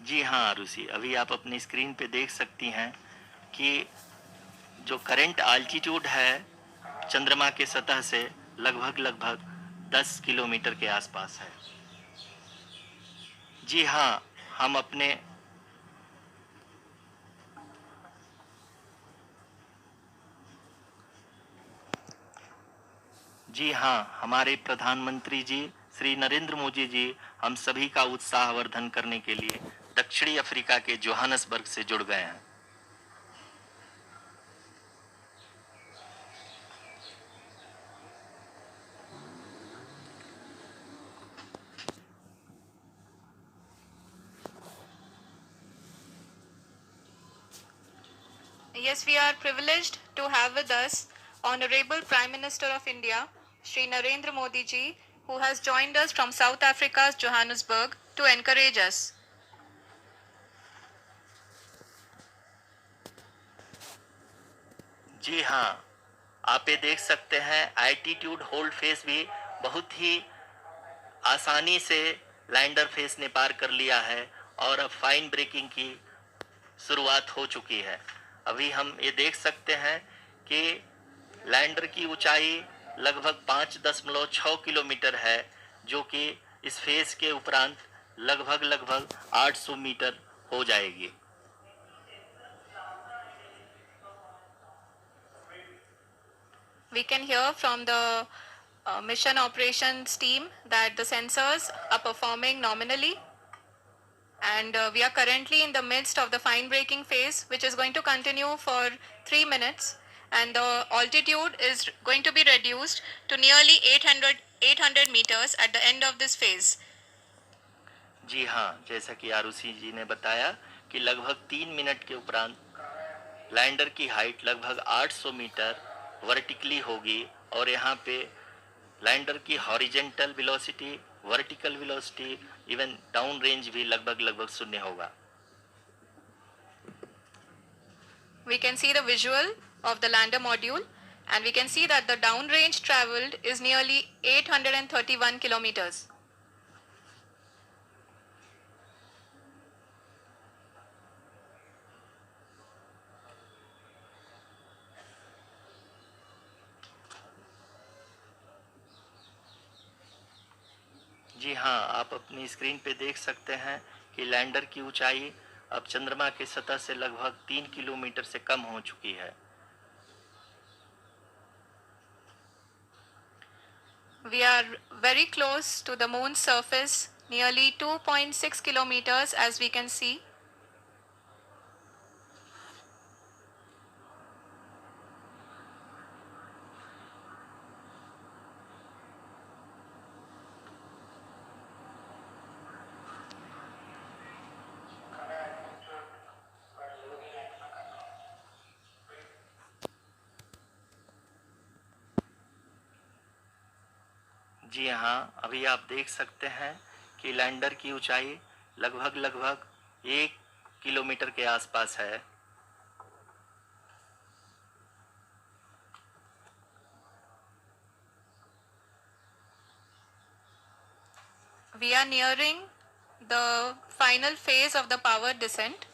जी हाँ आरुषि, अभी आप अपनी स्क्रीन पे देख सकती हैं कि जो करंट आल्टीट्यूड है चंद्रमा के सतह से लगभग लगभग 10 किलोमीटर के आसपास है। जी हाँ, हम अपने जी हाँ, हमारे प्रधानमंत्री जी श्री नरेंद्र मोदी जी हम सभी का उत्साहवर्धन करने के लिए दक्षिणी अफ्रीका के जोहानसबर्ग से जुड़ गए हैं। Yes, we are privileged to have with us Honorable Prime Minister of India, Shri Narendra Modi ji, who has joined us from South Africa's Johannesburg to encourage us. जी हाँ, आप ये देख सकते हैं एल्टीट्यूड होल्ड फेस भी बहुत ही आसानी से लैंडर फेस ने पार कर लिया है और अब फाइन ब्रेकिंग की शुरुआत हो चुकी है। अभी हम ये देख सकते हैं कि लैंडर की ऊंचाई लगभग 5.6 किलोमीटर है, जो कि इस फेस के उपरांत लगभग लगभग 800 मीटर हो जाएगी। We can hear from the mission operations team that the sensors are performing nominally, and we are currently in the midst of the fine braking phase, which is going to continue for 3 minutes, and the altitude is going to be reduced to nearly 800 meters at the end of this phase. जी हाँ, जैसा कि आरुषि जी ने बताया कि लगभग 3 minute के उपरांत lander की हाइट लगभग 800 मीटर वर्टिकली होगी और यहाँ पे लैंडर की horizontal velocity, vertical velocity, even down range भी लगभग लगभग शून्य होगा। We can see the visual of the lander module, and we can see that the downrange traveled is nearly 831 kilometers. जी हाँ, आप अपनी स्क्रीन पे देख सकते हैं कि लैंडर की ऊंचाई अब चंद्रमा की सतह से लगभग 3 किलोमीटर से कम हो चुकी है। We are very close to the moon's surface, nearly 2.6 kilometers as we can see. जी हाँ, अभी आप देख सकते हैं कि लैंडर की ऊंचाई लगभग लगभग 1 किलोमीटर के आसपास है। We are nearing the final phase of the power descent,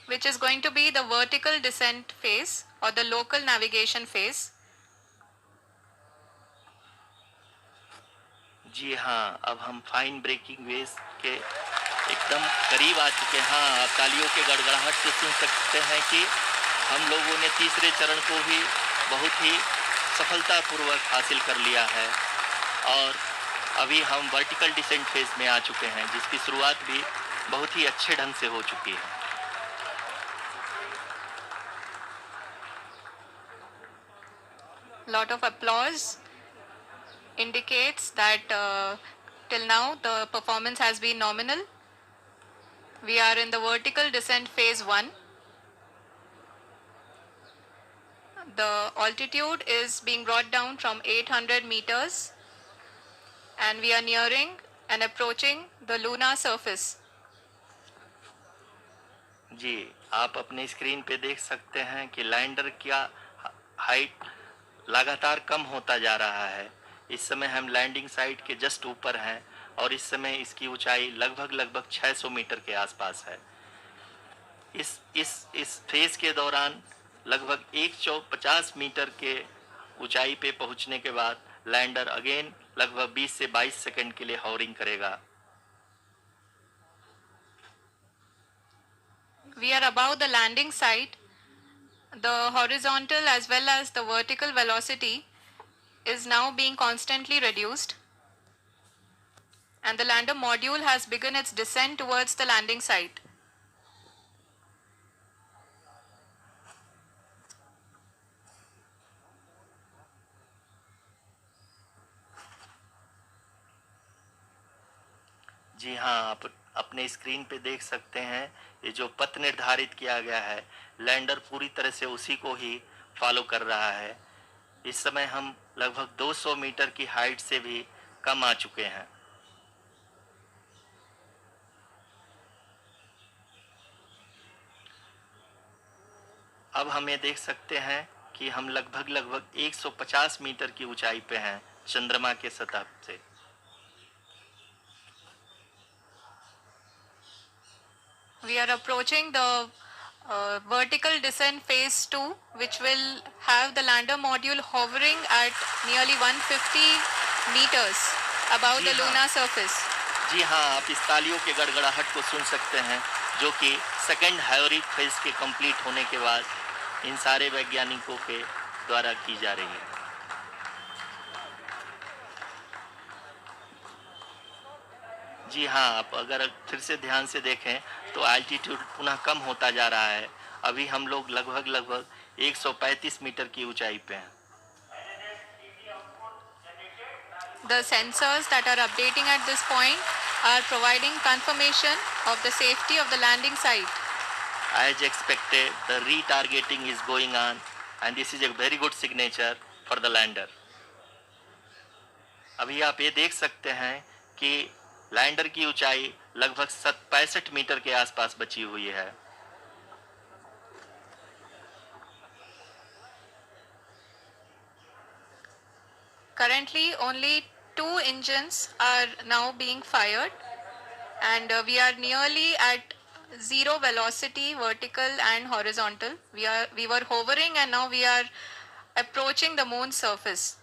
which is going to be the vertical descent phase or the local navigation phase. जी हाँ, अब हम फाइन ब्रेकिंग वेव के एकदम करीब आ चुके हैं। हाँ, आप तालियों के गड़गड़ाहट से सुन सकते हैं कि हम लोगों ने तीसरे चरण को भी बहुत ही सफलतापूर्वक हासिल कर लिया है और अभी हम वर्टिकल डिसेंट फेज में आ चुके हैं, जिसकी शुरुआत भी बहुत ही अच्छे ढंग से हो चुकी है। Lot of applause indicates that till now the performance has been nominal. We are in the vertical descent phase 1. The altitude is being brought down from 800 meters, and we are nearing and approaching the lunar surface. जी, आप अपने screen पे देख सकते हैं कि lander का height लगातार कम होता जा रहा है। इस समय हम लैंडिंग साइट के जस्ट ऊपर हैं और इस समय इसकी ऊंचाई लगभग 600 मीटर के आसपास है। इस फेज के दौरान लगभग 150 मीटर के ऊंचाई पे पहुंचने के बाद लैंडर अगेन लगभग 20 से 22 सेकंड के लिए हॉवरिंग करेगा। We are above the landing site. The horizontal as well as the vertical velocity is now being constantly reduced, and the lander module has begun its descent towards the landing site. जी हाँ, आप अपने screen पे देख सकते हैं ये जो पथ निर्धारित किया गया है, लैंडर पूरी तरह से उसी को ही फॉलो कर रहा है। इस समय हम लगभग 200 मीटर की हाइट से भी कम आ चुके हैं। अब हम ये देख सकते हैं कि हम लगभग 150 मीटर की ऊंचाई पे हैं चंद्रमा के सतह से। We are approaching the vertical descent phase 2, which will have the lander module hovering at nearly 150 meters above the lunar surface. जी हाँ, आप इस तालियों के गड़गड़ाहट को सुन सकते हैं, जो कि सेकंड हायोरिक फेज के कंप्लीट होने के बाद इन सारे वैज्ञानिकों के द्वारा की जा रही है। जी हाँ, आप अगर फिर से ध्यान से देखें तो एल्टीट्यूड पुनः कम होता जा रहा है। अभी हम लोग लगभग 135 मीटर की ऊंचाई पे हैं। The sensors that are updating at this point are providing confirmation of the safety of the landing site. As expected, the retargeting is going on and this is a very good signature for the lander. अभी आप ये देख सकते हैं कि lander की ऊंचाई लगभग 65 मीटर के आसपास बची हुई है। Currently, only 2 engines are now being fired, and we are nearly at zero velocity, vertical and horizontal. We were hovering, and now we are approaching the moon's surface.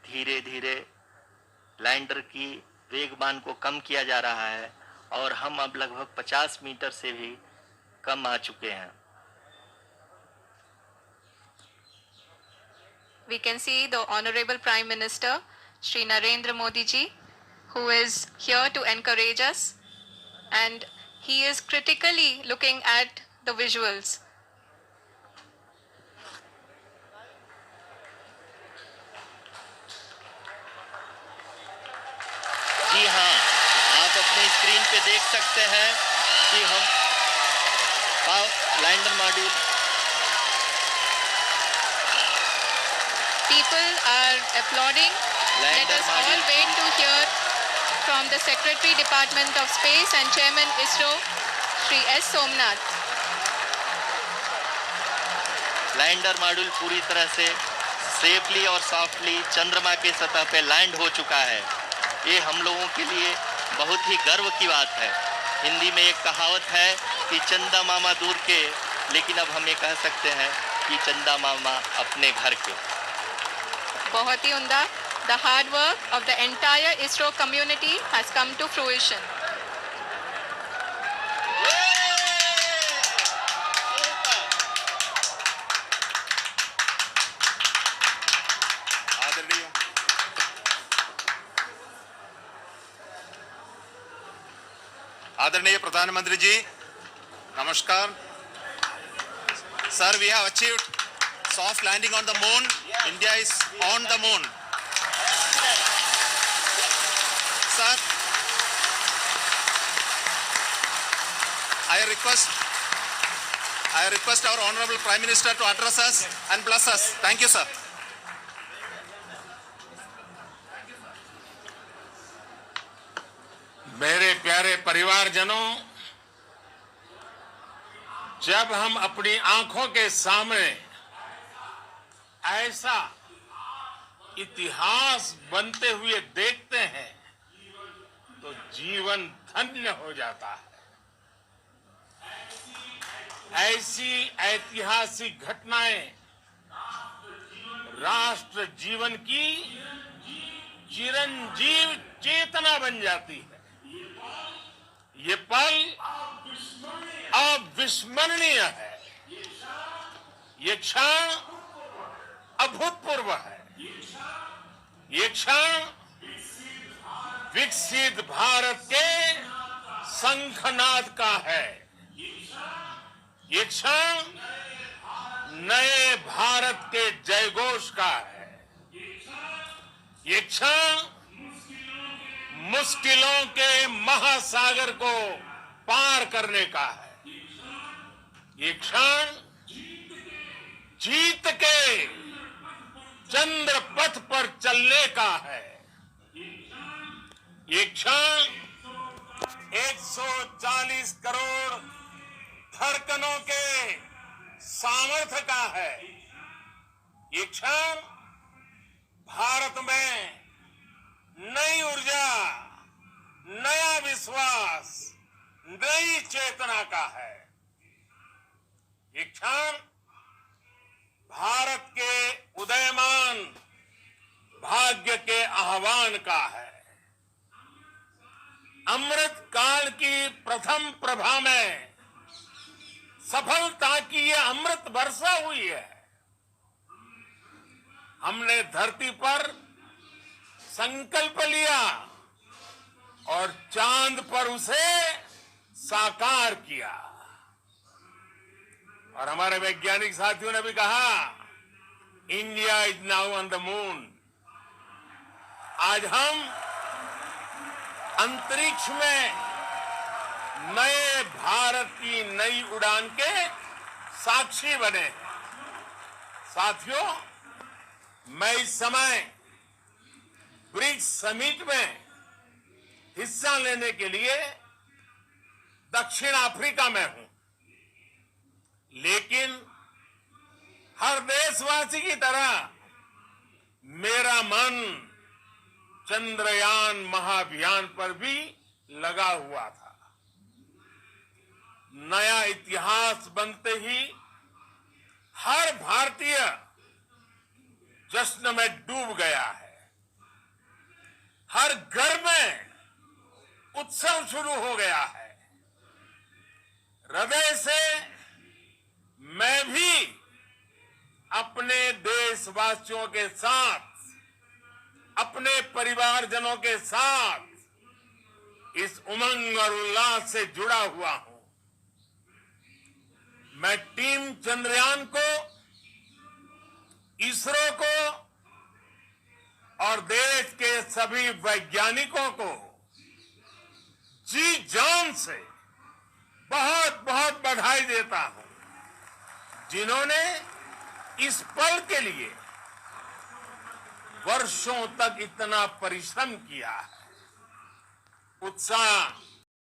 धीरे धीरे लैंडर की वेगमान को कम किया जा रहा है और हम अब लगभग 50 मीटर से भी कम आ चुके हैं। We can see the Honorable Prime Minister, Shri Narendra Modi ji, who is here to encourage us, and he is critically looking at the visuals. जी हाँ, आप अपने स्क्रीन पे देख सकते हैं कि हम lander module People are applauding. Let us all wait to hear from the Secretary Department of Space and Chairman ISRO, Shri S. Somnath. Lander module पूरी तरह से सेफली और सॉफ्टली चंद्रमा के सतह पे लैंड हो चुका है। ये हम लोगों के लिए बहुत ही गर्व की बात है। हिंदी में एक कहावत है कि चंदा मामा दूर के, लेकिन अब हम ये कह सकते हैं कि चंदा मामा अपने घर के। बहुत ही उम्दा. The hard work of the entire ISRO community has come to fruition. आदरणीय प्रधानमंत्री जी, नमस्कार. Sir, we have achieved soft landing on the moon. India is on the moon. Sir, I request our Honorable Prime Minister to address us and bless us. Thank you, sir. मेरे प्यारे परिवारजनों, जब हम अपनी आंखों के सामने ऐसा इतिहास बनते हुए देखते हैं तो जीवन धन्य हो जाता है। ऐसी ऐतिहासिक घटनाएं राष्ट्र जीवन की चिरंजीव चेतना बन जाती है। ये पल अविस्मरणीय है। ये क्षण अभूतपूर्व है। ये क्षण विकसित भारत के शंखनाद का है। ये क्षण नए भारत के जयघोष का है। ये क्षण मुश्किलों के महासागर को पार करने का है। ये क्षण जीत के चंद्र पथ पर चलने का है। ये क्षण 140 करोड़ धड़कनों के सामर्थ्य का है। ये क्षण भारत में नई ऊर्जा, नया विश्वास, नई चेतना का है। ये क्षण भारत के उदयमान भाग्य के आह्वान का है। अमृत काल की प्रथम प्रभा में सफलता की ये अमृत वर्षा हुई है। हमने धरती पर संकल्प लिया और चांद पर उसे साकार किया। और हमारे वैज्ञानिक साथियों ने भी कहा, India is now on the moon. आज हम अंतरिक्ष में नए भारत की नई उड़ान के साक्षी बने हैं। साथियों, मैं इस समय ब्रिक्स समिट में हिस्सा लेने के लिए दक्षिण अफ्रीका में हूं, लेकिन हर देशवासी की तरह मेरा मन चंद्रयान महाअभियान पर भी लगा हुआ था। नया इतिहास बनते ही हर भारतीय जश्न में डूब गया है। हर घर में उत्सव शुरू हो गया है। हृदय से मैं भी अपने देशवासियों के साथ, अपने परिवारजनों के साथ इस उमंग और उल्लास से जुड़ा हुआ हूं। मैं टीम चंद्रयान को, इसरो को और देश के सभी वैज्ञानिकों को जी जान से बहुत बहुत बधाई देता हूं, जिन्होंने इस पल के लिए वर्षों तक इतना परिश्रम किया है। उत्साह